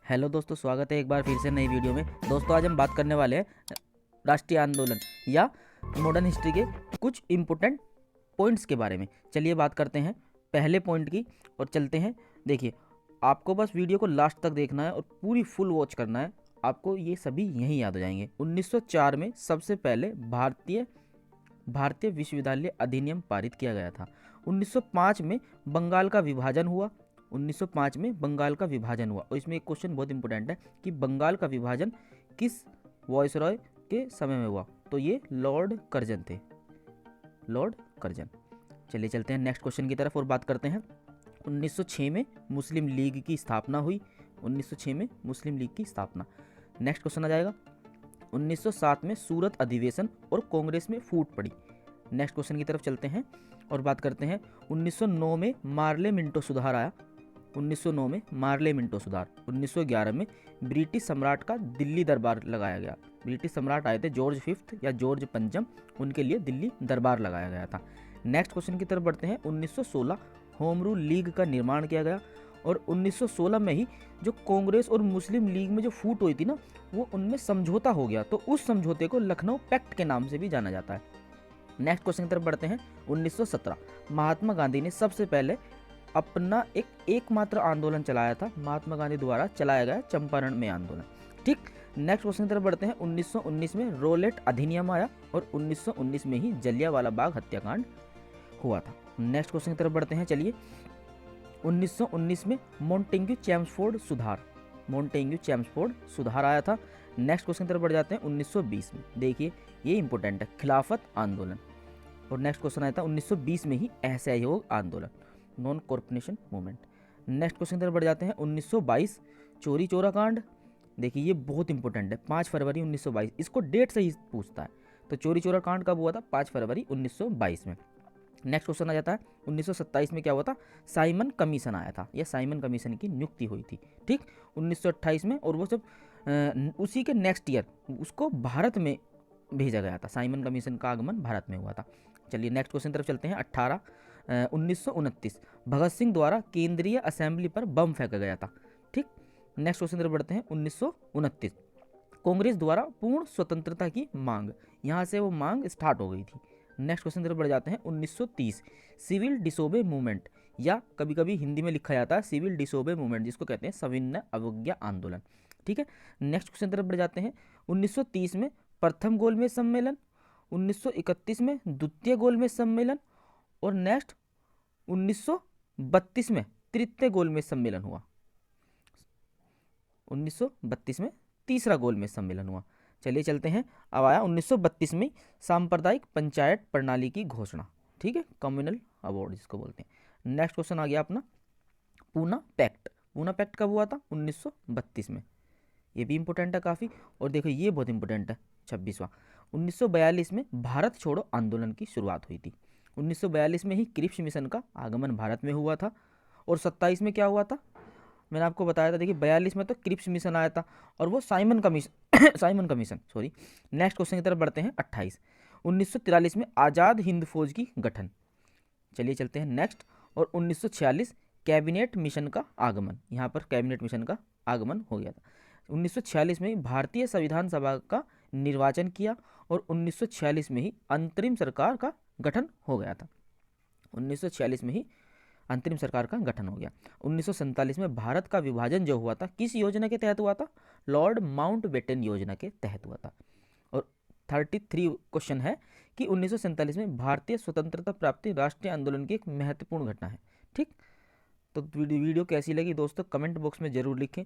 Hello दोस्तों, स्वागत है एक बार फिर से नई वीडियो में। दोस्तों आज हम बात करने वाले हैं राष्ट्रीय आंदोलन या मॉडर्न हिस्ट्री के कुछ इम्पोर्टेंट पॉइंट्स के बारे में। चलिए बात करते हैं पहले पॉइंट की और चलते हैं। देखिए, आपको बस वीडियो को लास्ट तक देखना है और पूरी फुल वॉच करना है, आपको ये सभी यहीं याद हो जाएंगे। 1904 में सबसे पहले भारतीय विश्वविद्यालय अधिनियम पारित किया गया था। 1905 में बंगाल का विभाजन हुआ। 1905 में बंगाल का विभाजन हुआ और इसमें एक क्वेश्चन बहुत इंपॉर्टेंट है कि बंगाल का विभाजन किस वॉयसरॉय के समय में हुआ, तो ये लॉर्ड कर्जन थे, लॉर्ड कर्जन। चलिए चलते हैं नेक्स्ट क्वेश्चन की तरफ और बात करते हैं। 1906 में मुस्लिम लीग की स्थापना हुई। 1906 में मुस्लिम लीग की स्थापना। नेक्स्ट क्वेश्चन आ जाएगा 1907 में सूरत अधिवेशन और कांग्रेस में फूट पड़ी। नेक्स्ट क्वेश्चन की तरफ चलते हैं और बात करते हैं 1909 में मार्ले मिंटो सुधार आया। 1909 में मार्ले मिंटो सुधार। 1911 में ब्रिटिश सम्राट का दिल्ली दरबार लगाया गया। ब्रिटिश सम्राट आए थे जॉर्ज फिफ्थ या जॉर्ज पंचम, उनके लिए दिल्ली दरबार लगाया गया था। नेक्स्ट क्वेश्चन की तरफ बढ़ते हैं। 1916 होम रूल लीग का निर्माण किया गया और 1916 में ही जो कांग्रेस और मुस्लिम लीग में जो फूट हुई थी ना, वो उनमें समझौता हो गया, तो उस समझौते को लखनऊ पैक्ट के नाम से भी जाना जाता है। नेक्स्ट क्वेश्चन की तरफ बढ़ते हैं। 1917 महात्मा गांधी ने सबसे पहले अपना एकमात्र आंदोलन चलाया था। महात्मा गांधी द्वारा चलाया गया चंपारण में आंदोलन। ठीक, नेक्स्ट क्वेश्चन की तरफ बढ़ते हैं। 1919 में रोलेट अधिनियम आया और 1919 में ही जलियांवाला बाग हत्याकांड हुआ था। नेक्स्ट क्वेश्चन की तरफ बढ़ते हैं। चलिए, 1919 में मोंटेग्यू चैम्सफोर्ड सुधार। मोंटेग्यू चैम्सफोर्ड सुधार आया था। नेक्स्ट क्वेश्चन की तरफ बढ़ जाते हैं। 1920 में, देखिए ये इंपॉर्टेंट है, खिलाफत आंदोलन। और नेक्स्ट क्वेश्चन आया था 1920 में ही असहयोग आंदोलन, non corporation movement. Next question की तरफ बढ़ जाते हैं। 1922 चोरी चोरा कांड। देखिए ये बहुत इंपॉर्टेंट है, 5 फरवरी 1922, इसको डेट से ही पूछता है। तो चोरी चोरा कांड कब हुआ था? 5 फरवरी 1922 में। नेक्स्ट क्वेश्चन आ जाता है 1927 में क्या हुआ था? साइमन कमीशन आया था, या साइमन कमीशन की नियुक्ति हुई थी। ठीक, 1928 में, और वो सब उसी के नेक्स्ट ईयर उसको भारत में भेजा गया था। साइमन कमीशन का आगमन भारत में हुआ था। चलिए नेक्स्ट क्वेश्चन तरफ चलते हैं। 1929 भगत सिंह द्वारा केंद्रीय असेंबली पर बम फेंका गया था। ठीक, नेक्स्ट क्वेश्चन तरफ बढ़ते हैं। 1929 कांग्रेस द्वारा पूर्ण स्वतंत्रता की मांग, यहाँ से वो मांग स्टार्ट हो गई थी। नेक्स्ट क्वेश्चन तरफ बढ़ जाते हैं। 1930 सिविल डिसोबे मूवमेंट, या कभी कभी हिंदी में लिखा जाता है सिविल डिसोबे मूवमेंट, जिसको कहते हैं सविनय अवज्ञा आंदोलन। ठीक है, नेक्स्ट क्वेश्चन तरफ बढ़ जाते हैं। 1930 में प्रथम गोलमेज सम्मेलन, 1931 में द्वितीय गोलमेज सम्मेलन, और नेक्स्ट 1932 में तृतीय गोलमेज सम्मेलन हुआ। 1932 में तीसरा गोलमेज सम्मेलन हुआ। चलिए चलते हैं। अब आया 1932 में सांप्रदायिक पंचायत प्रणाली की घोषणा। ठीक है, कम्युनल अवार्ड जिसको बोलते हैं। नेक्स्ट क्वेश्चन आ गया अपना पूना पैक्ट। पूना पैक्ट कब हुआ था? 1932 में। ये भी इंपॉर्टेंट है काफ़ी। और देखो ये बहुत इंपॉर्टेंट है, 26वां। 1942 में भारत छोड़ो आंदोलन की शुरुआत हुई थी। 1942 में ही क्रिप्स मिशन का आगमन भारत में हुआ था। और 27 में क्या हुआ था? मैंने आपको बताया था। देखिए 42 में तो क्रिप्स मिशन आया था और वो Simon commission Simon commission, sorry. Next question की तरफ बढ़ते हैं। 28 1943 में आज़ाद हिंद फौज की गठन। चलिए चलते हैं नेक्स्ट। और 1946 कैबिनेट मिशन का आगमन, यहाँ पर कैबिनेट मिशन का आगमन हो गया था। 1946 में भारतीय संविधान सभा का निर्वाचन किया और 1946 में ही अंतरिम सरकार का गठन हो गया था। 1946 में ही अंतरिम सरकार का गठन हो गया। 1947 में भारत का विभाजन जो हुआ था, किस योजना के तहत हुआ था? लॉर्ड माउंटबेटन योजना के तहत हुआ था। और 33 क्वेश्चन है कि 1947 में भारतीय स्वतंत्रता प्राप्ति राष्ट्रीय आंदोलन की एक महत्वपूर्ण घटना है। ठीक, तो वीडियो कैसी लगी दोस्तों कमेंट बॉक्स में जरूर लिखें।